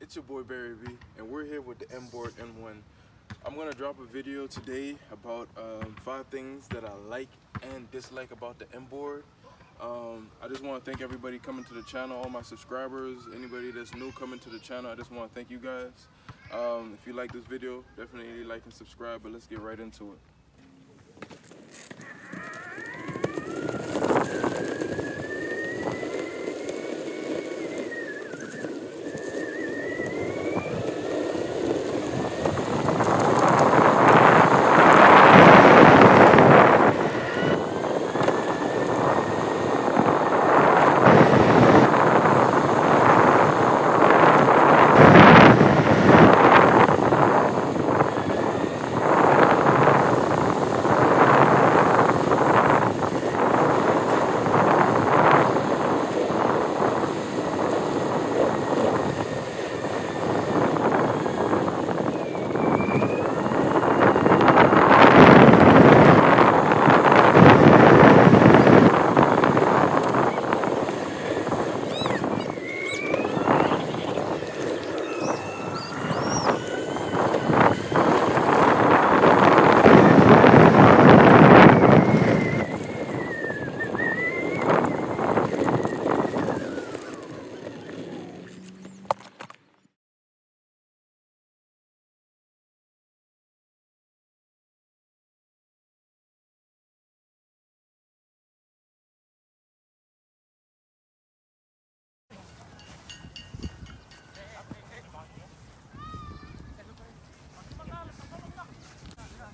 It's your boy Barry B, and we're here with the Inboard M1. I'm gonna drop a video today about 5 things that I like and dislike about the Inboard. I just want to thank everybody coming to the channel, all my subscribers, anybody that's new coming to the channel. I just want to thank you guys. If you like this video, definitely like and subscribe, but let's get right into it.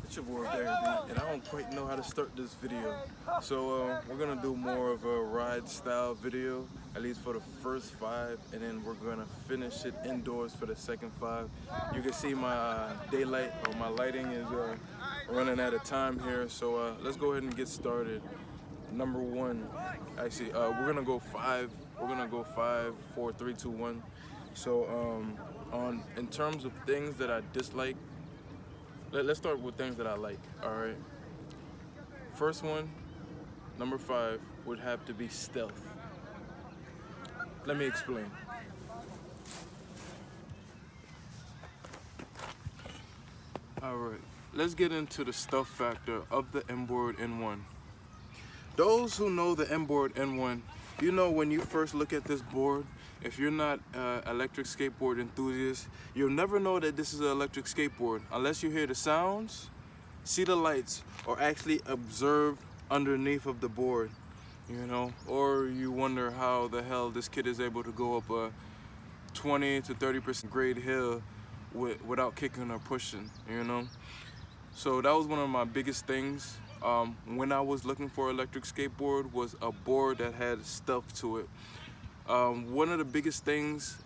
It's your boy Barry B, and I don't quite know how to start this video. So we're gonna do more of a ride style video, at least for the first 5, and then we're gonna finish it indoors for the second 5. You can see my daylight or my lighting is running out of time here, so let's go ahead and get started. Number 1, actually, we're gonna go 5. We're gonna go 5, 4, 3, 2, 1. So in terms of things that I dislike, let's start with things that I like, all right? First one, number 5, would have to be stealth. Let me explain. All right, let's get into the stealth factor of the Inboard M1. Those who know the Inboard M1, you know when you first look at this board, if you're not an electric skateboard enthusiast, you'll never know that this is an electric skateboard unless you hear the sounds, see the lights, or actually observe underneath of the board, you know? Or you wonder how the hell this kid is able to go up a 20 to 30% grade hill without kicking or pushing, you know? So that was one of my biggest things when I was looking for an electric skateboard, was a board that had stealth to it. One of the biggest things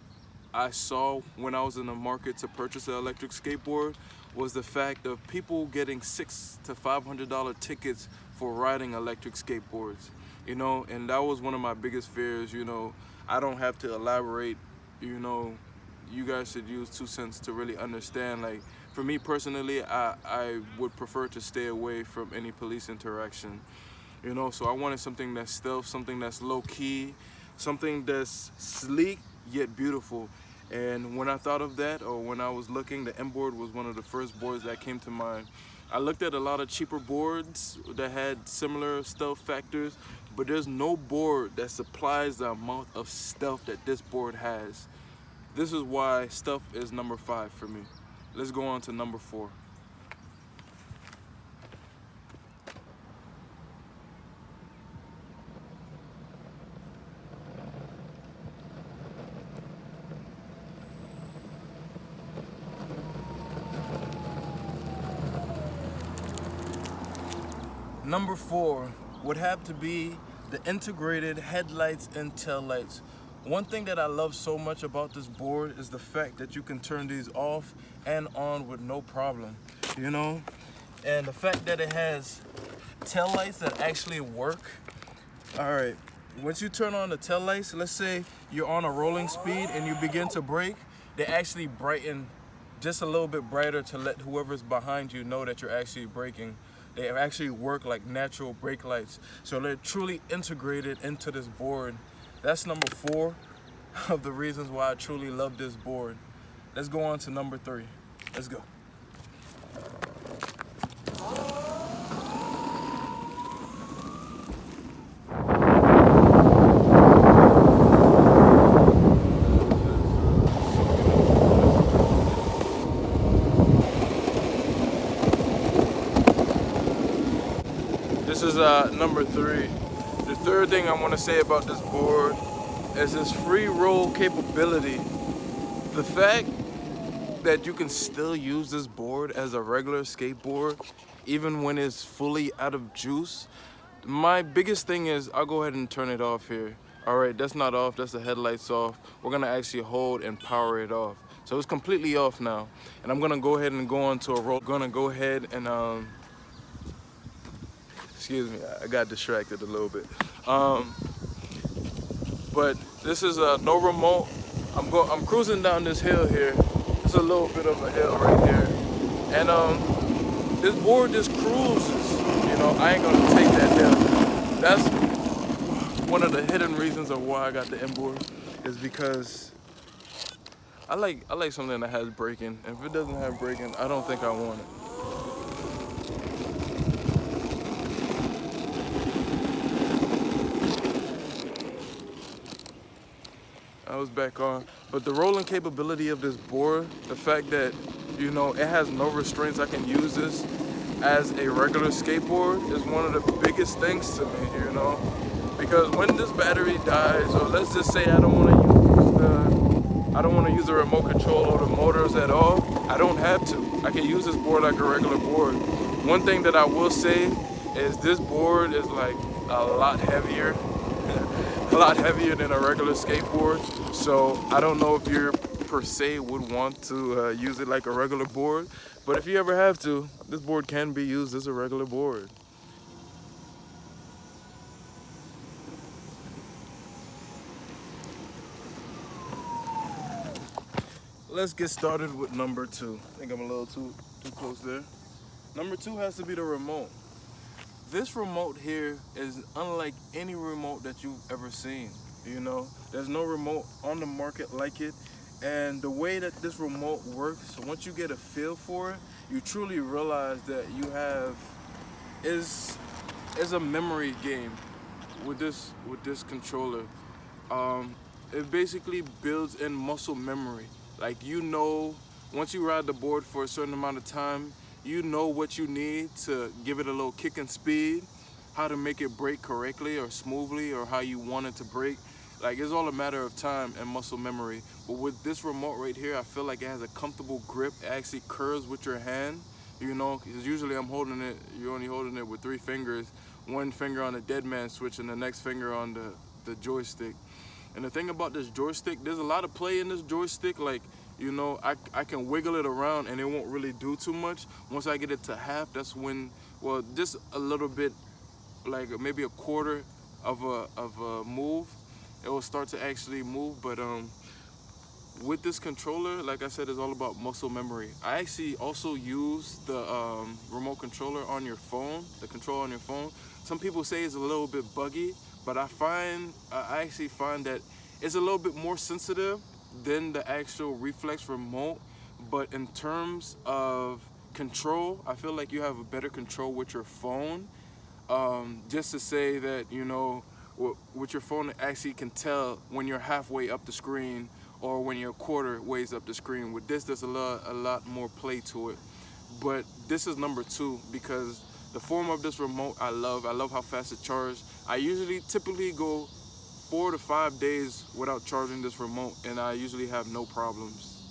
I saw when I was in the market to purchase an electric skateboard was the fact of people getting $600 to $500 tickets for riding electric skateboards, you know, and that was one of my biggest fears. You know, I don't have to elaborate, you know, you guys should use 2 cents to really understand. Like, for me personally, I would prefer to stay away from any police interaction, you know, so I wanted something that's stealth, something that's low-key, something that's sleek yet beautiful. And when I thought of that, or when I was looking, the Inboard was one of the first boards that came to mind. I looked at a lot of cheaper boards that had similar stealth factors, but there's no board that supplies the amount of stealth that this board has. This is why stealth is number 5 for me. Let's go on to number 4. Number 4 would have to be the integrated headlights and taillights. One thing that I love so much about this board is the fact that you can turn these off and on with no problem, you know? And the fact that it has taillights that actually work. All right, once you turn on the taillights, let's say you're on a rolling speed and you begin to brake, they actually brighten just a little bit brighter to let whoever's behind you know that you're actually braking. They actually work like natural brake lights. So they're truly integrated into this board. That's number 4 of the reasons why I truly love this board. let's go on to number 3. Let's go. This is number 3. The third thing I want to say about this board is its free roll capability. The fact that you can still use this board as a regular skateboard even when it's fully out of juice. My biggest thing is, I'll go ahead and turn it off here. All right, that's not off, that's the headlights off. We're gonna actually hold and power it off. So it's completely off now. And I'm gonna go ahead and go on to a roll. Gonna go ahead and excuse me, I got distracted a little bit. But this is no remote. I'm cruising down this hill here. It's a little bit of a hill right here. And this board just cruises. You know, I ain't gonna take that hill. That's one of the hidden reasons of why I got the inboard, is because I like something that has braking. If it doesn't have braking, I don't think I want it. I was back on. But the rolling capability of this board, the fact that, you know, it has no restraints, I can use this as a regular skateboard, is one of the biggest things to me, you know? Because when this battery dies, or let's just say I don't want to use the remote control or the motors at all, I don't have to. I can use this board like a regular board. One thing that I will say is this board is like a lot heavier. A lot heavier than a regular skateboard, so I don't know if you per se would want to use it like a regular board, but if you ever have to, this board can be used as a regular board. Let's get started with number 2. I think I'm a little too close there. Number 2 has to be the remote. This remote here is unlike any remote that you've ever seen. You know, there's no remote on the market like it. And the way that this remote works, once you get a feel for it, you truly realize that you have is a memory game with this controller. It basically builds in muscle memory. Like, you know, once you ride the board for a certain amount of time, you know what you need to give it a little kick and speed, how to make it brake correctly or smoothly, or how you want it to brake. Like, it's all a matter of time and muscle memory. But with this remote right here, I feel like it has a comfortable grip. It actually curves with your hand, you know, because usually I'm holding it, you're only holding it with 3 fingers, 1 finger on the dead man switch and the next finger on the joystick. And the thing about this joystick, there's a lot of play in this joystick. Like, you know, I can wiggle it around and it won't really do too much. Once I get it to half, that's when, well, just a little bit, like maybe a quarter of a move, it will start to actually move. But with this controller, like I said, it's all about muscle memory. I actually also use the remote controller on your phone, the control on your phone. Some people say it's a little bit buggy, but I actually find that it's a little bit more sensitive than the actual reflex remote. But in terms of control, I feel like you have a better control with your phone. Just to say that, you know, with your phone, it actually can tell when you're halfway up the screen or when you're a quarter ways up the screen. With this, there's a lot more play to it. But this is number 2 because the form of this remote I love how fast it charges. I typically go 4 to 5 days without charging this remote, and I usually have no problems.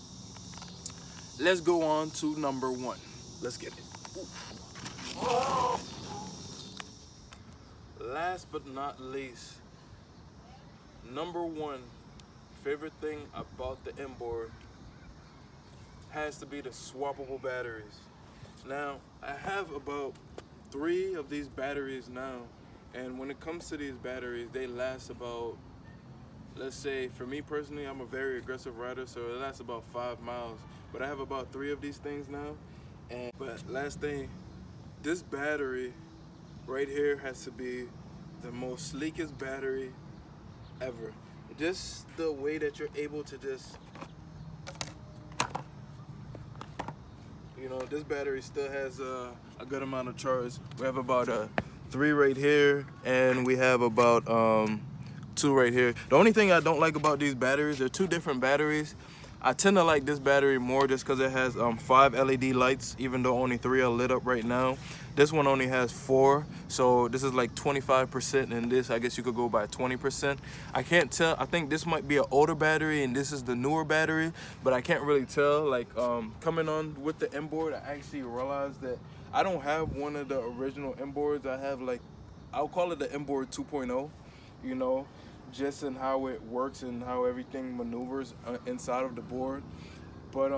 Let's go on to number 1. Let's get it. Ooh. Last but not least, number 1 favorite thing about the inboard has to be the swappable batteries. Now, I have about 3 of these batteries now, and when it comes to these batteries, they last about, let's say, for me personally, I'm a very aggressive rider, so it lasts about 5 miles. But I have about 3 of these things now. But last thing, this battery right here has to be the most sleekest battery ever. Just the way that you're able to just You know, this battery still has a good amount of charge. We have about 3 right here, and we have about 2 right here. The only thing I don't like about these batteries, they're 2 different batteries. I tend to like this battery more just because it has 5 LED lights, even though only 3 are lit up right now. This one only has 4, so this is like 25%, and this, I guess you could go by 20%. I can't tell. I think this might be an older battery, and this is the newer battery, but I can't really tell. Like coming on with the inboard, I actually realized that I don't have one of the original inboards. I have like, I'll call it the inboard 2.0, you know, just in how it works and how everything maneuvers inside of the board. But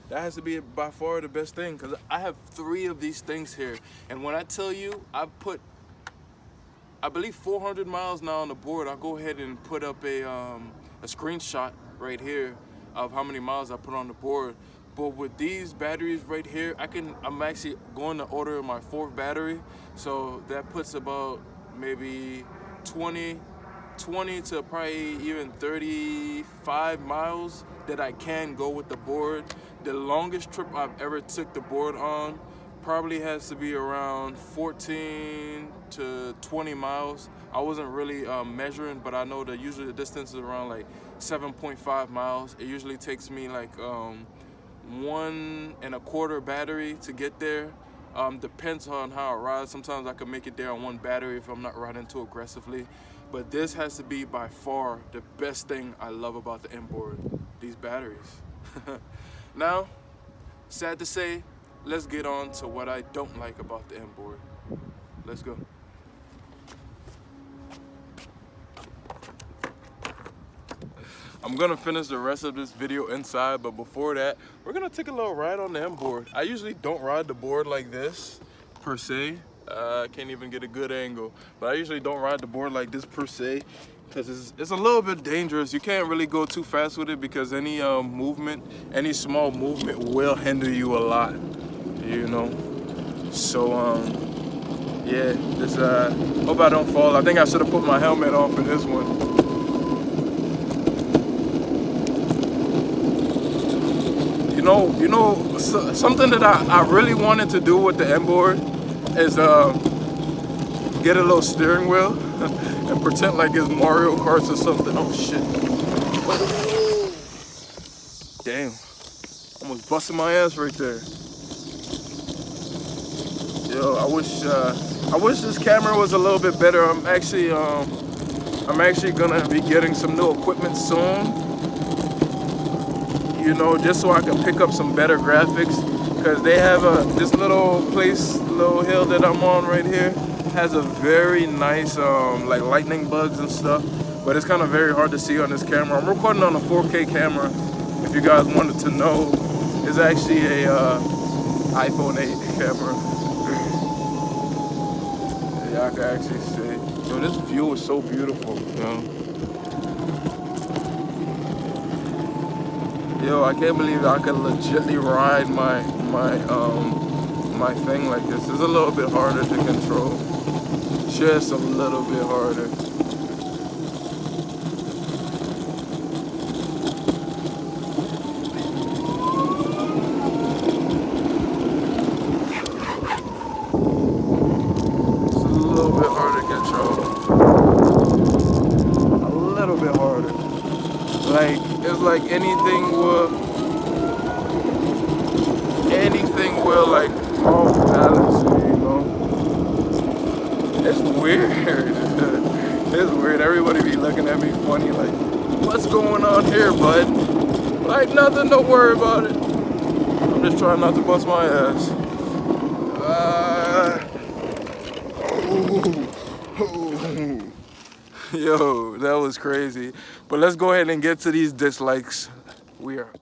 that has to be by far the best thing, because I have 3 of these things here, and when I tell you I put, I believe 400 miles now on the board, I'll go ahead and put up a screenshot right here of how many miles I put on the board. But with these batteries right here, I'm actually going to order my 4th battery, so that puts about maybe 20 to probably even 35 miles that I can go with the board. The longest trip I've ever took the board on probably has to be around 14 to 20 miles. I wasn't really measuring, but I know that usually the distance is around like 7.5 miles. It usually takes me like 1 1/4 battery to get there. Depends on how I ride. Sometimes I can make it there on 1 battery if I'm not riding too aggressively. But this has to be by far the best thing I love about the inboard, these batteries. Now, sad to say, let's get on to what I don't like about the inboard. Let's go. I'm gonna finish the rest of this video inside, but before that, we're gonna take a little ride on the inboard. I usually don't ride the board like this, per se. I can't even get a good angle, but I usually don't ride the board like this per se, because it's a little bit dangerous. You can't really go too fast with it, because any movement, any small movement will hinder you a lot, you know. So yeah, this hope I don't fall. I think I should have put my helmet on for this one. You know, something that I really wanted to do with the inboard is get a little steering wheel and pretend like it's Mario Kart or something. Oh shit. Damn. Almost busted my ass right there. Yo, I wish this camera was a little bit better. I'm actually gonna be getting some new equipment soon. You know, just so I can pick up some better graphics, because they have this little hill that I'm on right here has a very nice like lightning bugs and stuff, but it's kind of very hard to see on this camera. I'm recording on a 4K camera, if you guys wanted to know. It's actually a iPhone 8 camera. Yeah, I can actually see. Yo, this view is so beautiful, you know. Yo, I can't believe I could legitly ride my thing like this. It's a little bit harder to control. Just a little bit harder. It's a little bit harder to control. A little bit harder. Like, it's like anything will like off balance, you know. It's weird. It's weird. Everybody be looking at me funny, like, what's going on here, bud? Like, nothing, don't worry about it. I'm just trying not to bust my ass. Yo, that was crazy. But let's go ahead and get to these dislikes. We are